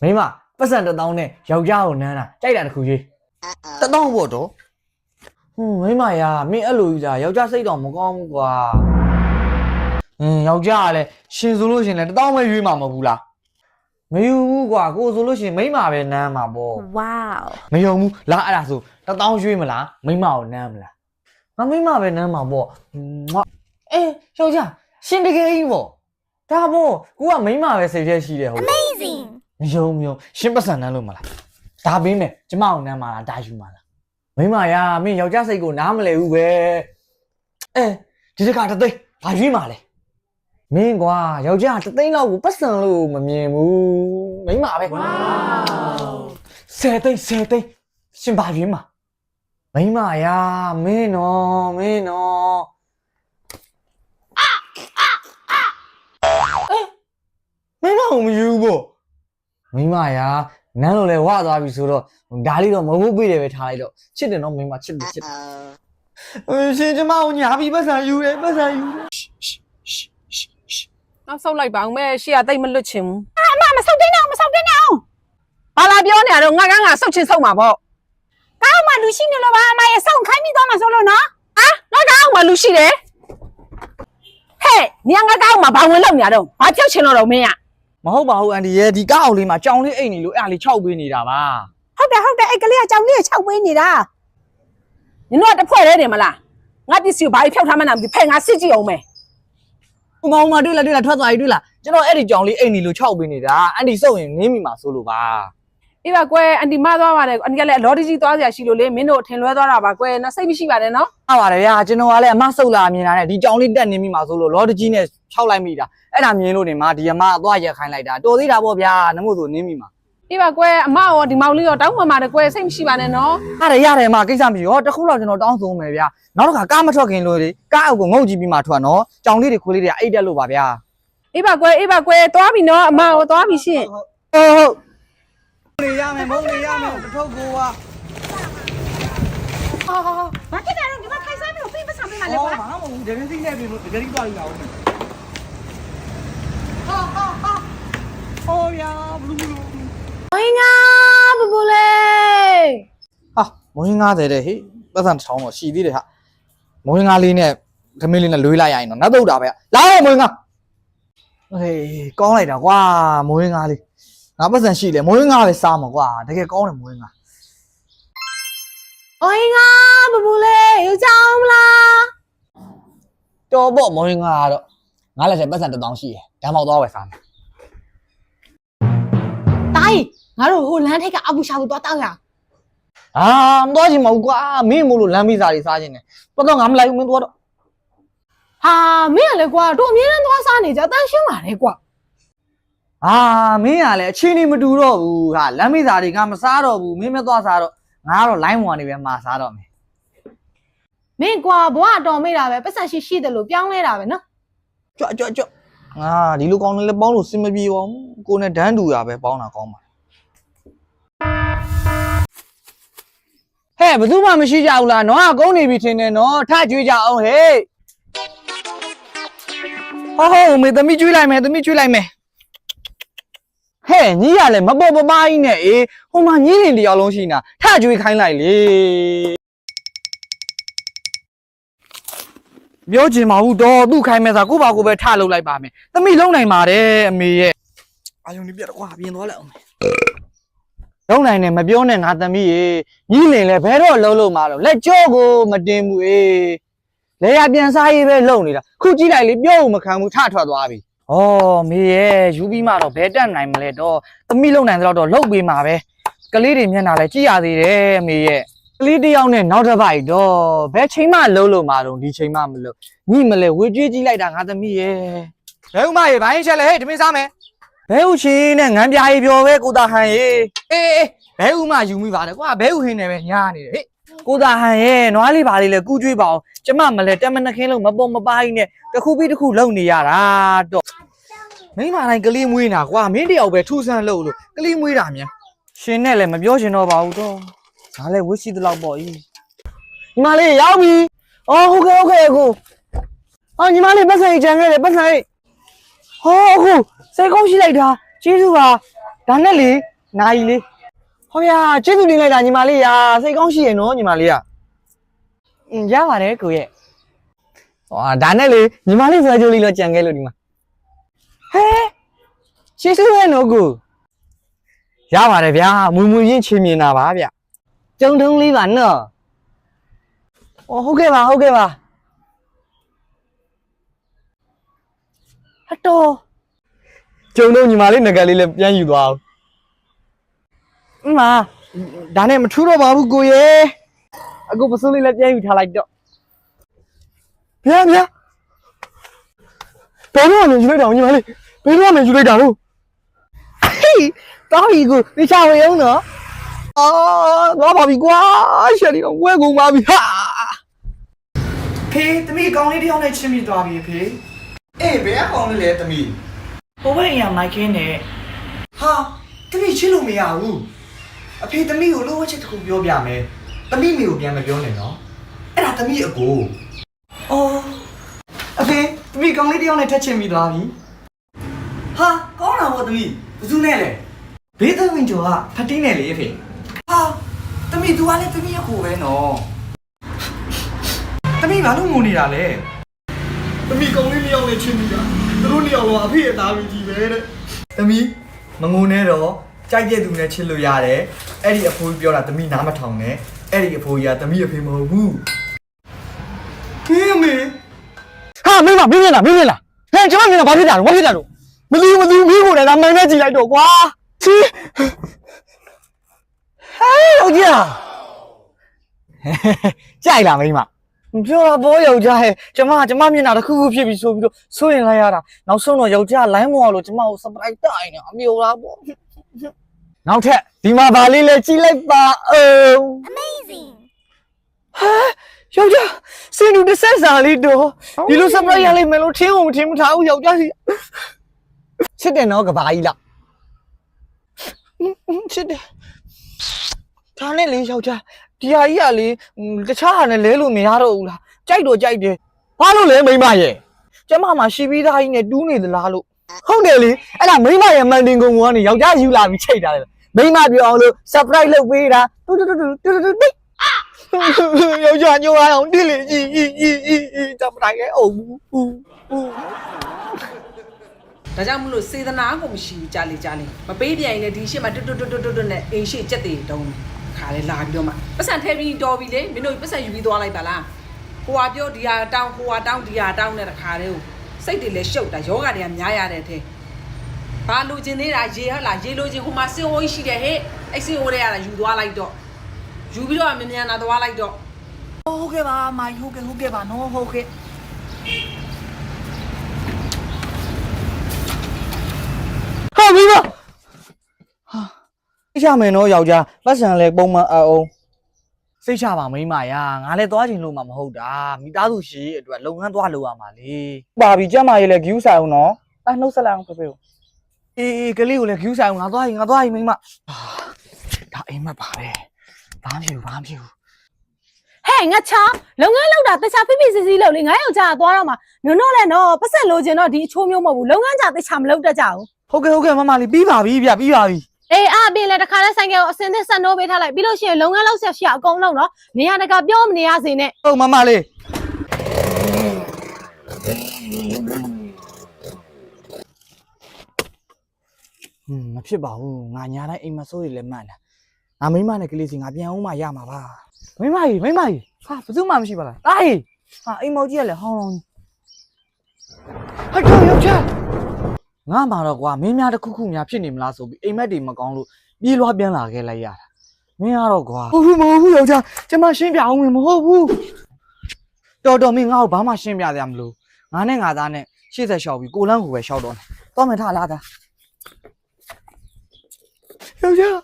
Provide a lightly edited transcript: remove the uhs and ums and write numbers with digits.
မိမပတ်စံ1000နဲ့ယောက်ျားကိုနမ်းတာကြိုက်တာတခုကြီး1000ပေါ့တော့မိမရာမင်းအဲ့လိုကြီးလားယောက်ျားစိတ်တော်မကောင်းဘူးကွာယောက်ျားကလည်းရှင်ဆိုလို့ရှင်လည်း1000ပဲရွေးမှာမဟုတ်ဘူးလားမယူဘူးကွာကိုဆိုလို့ရှင်မိမပဲနမ်းမှာပေါ့ဝေါမယုံဘူးလားအဲ့ဒါဆို1000ရွေးမလားမိမကိုနမ်းမလားငါမိမပဲနမ်းမှာပေါ့ယောက်ျားရှင်တကယ်ကြီးပေါ့ဒါပေါ့ကိုကမိမပဲစိတ်ထဲရှိတယ်ဟုတ် Amazing မယုံရှင်းပတ်စံနမ်းလို့မလားဒါပေးမယ်ကျမကိုနမ်းမှာလားဒါယူမှာလားမိမရာမင်းယောက်ျားစိတ်ကိုနားမလဲဘူးပဲဒီတခါတသိန်းဘာရွေးမှာလဲမင်းကွာယောက်ျားတသိန်းလောက်ကိုပတ်စံလို့မမြင်ဘူးမိမပဲဝေါ10သိန်းရှင်ဘာရွေးမှာမိမရာမင်းနော်မင်းမယူဘူးမိမရာနန်းလို့လဲဝသွားပြီဆိုတော့ဒါလေးတော့မဟုတ်ပေးတယ်ပဲထားလိုက်တော့ချစ်တယ်နော်မိမချစ်တယ်ရှင်ကျမကိုညာပြီးပတ်စံယူတယ်နောက်ဆုတ်လိုက်ပါအောင်မဲရှေ့ကတိတ်မလွတ်ချင်ဘူးအမမဆုတ်တင်းအောင်ဘာလာပြောနေရတော့ငါဆုတ်ချင်ဆုတ်မှာပေါ့ကောင်းမှလူရှိနေလို့ပါအမရဲ့စောင့်ခိုင်းပြီးတော့မှဆိုလို့နော်ငါကောင်းမှလူရှိတယ်ဟဲ့ညငါကောင်းမှဘာဝင်လောက်နေရတော့ဘာကြောက်ချင်တော့မင်းကမဟုတ်ပါဘူးအန်ဒီရဲ့ဒီကားအောင်လေးမှာကြောင်လေးအိတ်နေလို့အဲ့ဒါလေး6ပေးနေတာပါဟုတ်တယ်အဲ့ကလေးကကြောင်လေး6ပေးနေတာနင်တို့ကတစ်ဖွဲ့တည်းနေမလားငါပစ္စည်းကိုဘာဖြောက်ထားမှန်းမသိဖဲ့ငါစစ်ကြည့်အောင်မယ်ဥမောင်မတွေ့လားထွက်သွားပြီတွေ့လားကျွန်တော်အဲ့ဒီကြောင်လေးအိတ်နေလို့6ပေးနေတာအန်ဒီစုပ်ရင်နင်းမိမှာဆိုလို့ပါအေးပါကွယ်အန်တီမသွားပါတယ်အန်တီကလည်းအလော်ဒီကြီးသွားစရာရှိလို့လေမင်းတို့အထင်လွဲသွားတာပါကွယ်နော်စိတ်မရှိပါနဲ့နော်ဟုတ်ပါတယ်ဗျာကျွန်တော်ကလည်းအမဆုပ်လာမြင်တာနဲ့ဒီကြောင်လေးတက်နေမိမှာဆိုလို့လော်ဒီကြီးနဲ့6လိုက်မိတာအဲ့ဒါမြင်လို့နေမှာဒီအမအသွားရက်ခိုင်းလိုက်တာတော်သေးတာပေါ့ဗျာနမို့ဆိုနင်းမိမှာအေးပါကွယ်အမရောဒီမောင်လေးရောတောင်းပန်ပါတယ်ကွယ်စိတ်မရှိပါနဲ့နော်ရတယ်အမကိစ္စမရှိရောတခုလောက်ကျွန်တော်တောင်းဆိုမယ်ဗျာနောက်တစ်ခါကားမထွက်ခင်လို့လေကားအုပ်ကိုငုတ်ကြည့်ပြီးမှထွက်နော်ကြောင်လေးတွေခွေးလေးတွေအိတ်တက်လို့ပါဗျာအေးပါကွယ်သွားပြီနော်အမရောသွားပြီရှင့်ဟုတ်နေရမယ်မုန်းနေရမယ်တထုပ်ကိုပါဘာဖြစ်တယ်တော့ဒီမှာထိုင်ဆိုင်ပြီးပြီးမဆောင်ပေးမှလဲကွာဘာမှမဟုတ်ဘူးဒရင်စိနဲ့ပြီးလို့ဒရင်သွားယူတာဟုတ်ဟောဗျာဘလူးဝင်းငါဘဘူလေမွေး90တဲ့ဟေးပတ်စံ1000တော့ရှိသေးတယ်ဟာမွေး9လေးနဲ့ခမင်းလေးနဲ့လွေးလိုက်ရရင်တော့နောက်တော့တာပဲလာမွေး9ဟေးကောင်းလိုက်တာကွာမွေး9လေးငါပတ်စံရှိတယ်မွေး9ပဲစားမှာကွာတကယ်ကောင်းတယ်မွေး9ဝင်းငါဘဘူလေယူချောင်းမလားတော်ပေါ့မွေး9ကတော့ငါလက်ထဲပတ်စံ1000ရှိတယ်ဓာတ်မောက်သွားဝယ်စားမယ်တိုင်းငါတို့ဟိုလမ်းထိပ်ကအပူရှာကိုသွားတောက်ရမသွားချင်ပါဘူးကွာမင်းမို့လို့လမ်းမိစားတွေစားခြင်းနဲ့တော့ငါမလိုက်ဘူးမင်းသွားတော့ဟာမင်းကလည်းကွာတို့အမြဲတမ်းသွားစားနေကြတန်းရှင်းပါလေကွာမင်းကလည်းအချင်းနေမတူတော့ဘူးဟာလမ်းမိစားတွေကမစားတော့ဘူးမင်းမသွားစားတော့ငါကတော့ line ဝင်နေပဲမှာစားတော့မယ်မင်းကွာဘွားတော်မိတာပဲပတ်စံရှိတယ်လို့ပြောင်းလဲတာပဲနော်ကြွဒီလိုကောင်းနေလဲပေါင်းလို့စင်မပြေပါဘူးကိုနဲ့ဒန်းတူရပဲပေါင်းတာကောင်းပါဟဲ့ဘယ်သူမှမရှိကြဘူးလားနော်ကုန်းနေပြီထင်တယ်နော်ထကြွေးကြအောင်ဟဲ့ဟုတ်မေသမီးကြွေးလိုက်မယ်ဟဲ့ညီကလည်းမပေါ်ပပကြီးနဲ့အေးဟိုမှာညီလင်တယောက်လုံးရှိနေတာထကြွေးခိုင်းလိုက်လေပြောချင်ပါဘူးတော့သူ့ခိုင်းမဲ့စားကိုပါကိုပဲထလုပ်လိုက်ပါမယ်သမီးလုံးနိုင်ပါတယ်အမေရဲ့အာယုန်ဒီပြတော့ကွာပြင်သွားလိုက်အောင်လုံးနိုင်နဲ့မပြောနဲ့ငါသမီးရေညီလင်လဲဘဲတော့လုံးမှာတော့လက်ကြောကိုမတင်ဘူးအေးလဲရပြန်စားရေးပဲလုံနေတာခုကြည့်လိုက်လေပြောမခံဘူးထထွက်သွားပြီဩမေရဲ့ယူပြီးမှတော့ဘဲတက်နိုင်မလဲတော့သမီးလုံးနိုင်တော့လှုပ်ပေးမှာပဲကလေးတွေမျက်နှာလဲကြည့်ရသေးတယ်အမေရဲ့ကလေးတယောက်နဲ့နောက်တစ်ပိုက်တော့ဘယ်ချိန်မှလုံးမှာတော့ဒီချိန်မှမလို့ညီမလဲဝေကြွေးကြည့်လိုက်တာငါသမီးရဲ့ဘဲဥမရေဘိုင်းချက်လဲဟဲ့ဓမင်းစားမယ်ဘဲဥချင်းနဲ့ငန်းပြားကြီးပြောပဲကိုတာဟန်ရေအေးဘဲဥမယူမိပါတယ်ကွာဘဲဥဟင်းနဲ့ပဲညားနေတယ်ဟေ့ကိုတာဟန်ရဲ့နွားလေးပါလေးလဲကူးကြွေးပါအောင်ကျမမလဲတက်မနှခင်းလုံးမပုံမပါကြီးနဲ့တစ်ခုပြီးတစ်ခုလုံနေရတာတော့မိမတိုင်းကလေးမွေးနာကွာမင်းတယောက်ပဲထူဆန်းလို့ကလေးမွေးတာမြန်ရှင်နဲ့လည်းမပြောချင်တော့ပါဘူးတော့ဒါလည်းဝစ်ရှိသလောက်ပေါ့ဤညီမလေးရောက်ပြီဟုတ်ကဲ့ကိုညီမလေးပတ်ဆိုင်ကြံခဲ့တယ်ပတ်ဆိုင်ဟောအခုစိတ်ကောင်းရှိလိုက်တာကျေးဇူးပါ ဒါနဲ့လေနိုင်လေဟောဗျာကျေးဇူးတင်လိုက်တာညီမလေးရာစိတ်ကောင်းရှိရဲ့နော်ညီမလေးကရပါတယ်ကိုရဲ့ဟောဒါနဲ့လေညီမလေးဆွဲကြိုးလေးတော့ကြံခဲ့လို့ဒီမှာဟဲကျေးဇူးပဲနော်ကိုရပါတယ်ဗျာမူရင်းချင်းမြင်တာပါဗျကျုံထုံးလေးပါနော်ဟုတ်ကဲ့ပါဟတော်ကျုံတော့ညီမလေးငကလေးလည်းပြန်ယူသွားအောင်ဒါနဲ့မထူးတော့ပါဘူးကိုရဲ့အခုပစိုးလေးလည်းပြန်ယူထားလိုက်တော့ဗျာဘယ်တော့မှယူလိုက်တာညီမလေးဘယ်တော့မှယူလိုက်တာလို့ဟေးတောင်းကြီးကိုသိချဝေအောင်နော်သွားပါပြီကွာရှယ်ဒီတော့ဝဲကုန်ပါပြီဟာဖေးတမီးကောင်းလေးတစ်ယောက်နဲ့ချင်းမိသွားပြီဖေးအေးဘယ်ကောင်လေးလဲတမီးဟိုဘက်အိမ်ကမိုက်ခင်းနဲ့ဟာတမီးချစ်လို့မရဘူးအဖေတမီးကိုလိုဝက်ချက်တစ်ခုပြောပြမယ်တမီးမိကိုပြန်မပြောနဲ့နော်အဲ့ဒါတမီးအကိုအော်အဖေတမီးကောင်းလေးတစ်ယောက်နဲ့ထက်ချင်းမိသွားပြီဟာကောင်းတာပေါ့တမီးဘယ်သူနဲ့လဲဘေးသဝင်းကျော်ကဖတ်တင်းနဲ့လေအဖေဟာတမီး तू ကလည်းတမီးအကိုပဲနော်တမီးဘာလို့ငိုနေတာလဲတမီးကောင်းလေးတစ်ယောက်နဲ့ချင်းမိတာသူတို့နှစ်ယောက်လုံးအဖေရဲ့သားမီးကြီးပဲတဲ့တမီးမငိုနဲ့တော့ကြိုက်တဲ့သူနဲ့ချစ်လို့ရတယ်အဲ့ဒီအဖိုးပြောတာတမီးနားမထောင်နဲ့အဲ့ဒီအဖိုးကြီးကတမီးအဖေမဟုတ်ဘူးခေးမေဟာမင်းမင်းလားဟဲ့ကျွန်မမင်းကဘာဖြစ်တာလို့မသိဘူးမင်းကိုလည်းဒါမှန်နဲ့ကြည့်လိုက်တော့ကွာချီဟဲ့ယောက်ျားကြိုက်လားမိန်းမပြောတာဘောယောက်ျားဟဲ့ကျမမျက်နှာတစ်ခုခုဖြစ်ပြီးဆိုပြီးတော့စိုးရင်လိုက်ရတာနောက်ဆုံးတော့ယောက်ျားလိုင်းမော်လို့ကျမကိုစပရိုက်တိုင်နေအမျိုးလားပေါ့နောက်ထပ်ဒီမှာဗာလေးလဲကြည့်လိုက်ပါအောင် Amazing ဟာယောက်ျားစင်တူတစ်ဆက်စာလေးတော့ဒီလိုစပရိုက်ရလိမ့်မယ်လို့ထင်မထားဘူးယောက်ျားစီချစ်တယ်နော်ကဘာကြီးလားချစ်တယ်ဒါနဲ့လေယောက်ျားဒီဟာကြီးကလေတခြားဟာနဲ့လဲလို့မရတော့ဘူးလားကြိုက်တော့ကြိုက်တယ်ဘာလို့လဲမိမရဲ့ကျမမှာရှိပြီးသားကြီးနဲ့တူးနေသလားလို့ဟုတ်တယ်လေအဲ့ဒါမိမရဲ့မန်တင်ကုံကနေယောက်ျားယူလာပြီးချိတ်တာလေမိမပြောအောင်လို့ surprise လုပ်ပေးတာတူတိတ်ယောက်ျားညိုအောင်တိလေကြီးတမတိုင်းရဲ့အုံဘူးဒါကြောင့်မလို့စေတနာကိုမရှိဘူးကြားလေမပေးပြန်ရင်လည်းဒီရှစ်မှာတွတ်နဲ့အိမ်ရှိကြက်တွေတုံးခါလေလာပြီးတော့မှပတ်စံထဲပြီးတော်ပြီလေမင်းတို့ပတ်စံယူပြီးသွားလိုက်ပါလားဟိုဟာပြောဒီဟာတောင်းဟိုဟာတောင်းဒီဟာတောင်းတဲ့ခါလေးကိုစိတ်တွေလည်းရှုပ်တာယောဂတွေကများရတဲ့အထဲဘာလိုချင်သေးတာရေဟလားရေလိုချင်ဟိုမှာစင်အိုးရှိတယ်ဟဲ့အဲ့စင်အိုးတွေရတာယူသွားလိုက်တော့ယူပြီးတော့မြန်လာသွားလိုက်တော့ဟုတ်ကဲ့ပါမိုင်ဟုတ်ကဲ့ပါနော်ဟုတ်ကဲ့ဟာမိမဟာစိတ်ချမယ်နော်ယောက်ျားပတ်စံလဲပုံမှန်အောင်စိတ်ချပါမိမရာငါလည်းသွားချင်လို့မှမဟုတ်တာမိသားစုရှိအတွက်လုပ်ငန်းသွားလုပ်ရမှာလေပါပြီကြက်မရေးလဲ view ဆိုင်အောင်နော်နှုတ်ဆက်လိုက်အောင်ဖေဖေကိုအေးကလေးကိုလည်း view ဆိုင်အောင်ငါသွားရင်မိမဒါအိမ်မက်ပါပဲဘာမှမဖြစ်ဘူးဟဲ့ငါချောင်းလုပ်ငန်းလုပ်တာတခြားဖိဖိစီစီလုပ်လေငါယောက်ျားသွားတော့မှနွန်းလည်းနော်ပတ်ဆက်လိုချင်တော့ဒီအချိုးမျိုးမဟုတ်ဘူးလုပ်ငန်းကြတခြားမလုပ်တတ်ကြဘူးဟုတ်ကဲ့မမလေးပြီးပါပြီဗျပြီးပါပြီအေးအပြင်လည်းတခါလဲဆိုင်ကကိုအစင်းသစ်ဆက်နိုးပေးထားလိုက်ပြီးလို့ရှိရင်လုပ်ငန်းလုပ်ဆက်ရှိအကုန်လုံးနော်နေရာတကာပြောမနေရစေနဲ့ဟုတ်မမလေးမဖြစ်ပါဘူးငါညာတိုင်းအိမ်မဆိုးရလည်းမှန်တာငါမိမနဲ့ကလေးစီငါပြန်အောင်မှရမှာပါမိမကြီးဟာဘယ်သူမှမရှိပါလားတားဟာအိမ်မောင်ကြီးကလည်းဟောင်းလောင်းဟဲ့ယောက်ျားငါမှာတော့ကွာမင်းများတစ်ခုများဖြစ်နေမလားဆိုပြီးအိမ်မက်တွေမကောင်းလို့ပြေးလွှားပြန်လာခဲ့လိုက်ရတာမင်းကတော့ကွာမဟုတ်ဘူးယောက်ျားကျမရှင်းပြအောင်မဟုတ်ဘူးတော်မင်းငါ့ကိုဘာမှရှင်းပြရမလို့ငါနဲ့ငါသားနဲ့ရှေ့ဆက်လျှောက်ပြီးကိုလန်းကိုပဲလျှောက်တော့မယ်တော့မယ်ထားလားသားယောက်ျား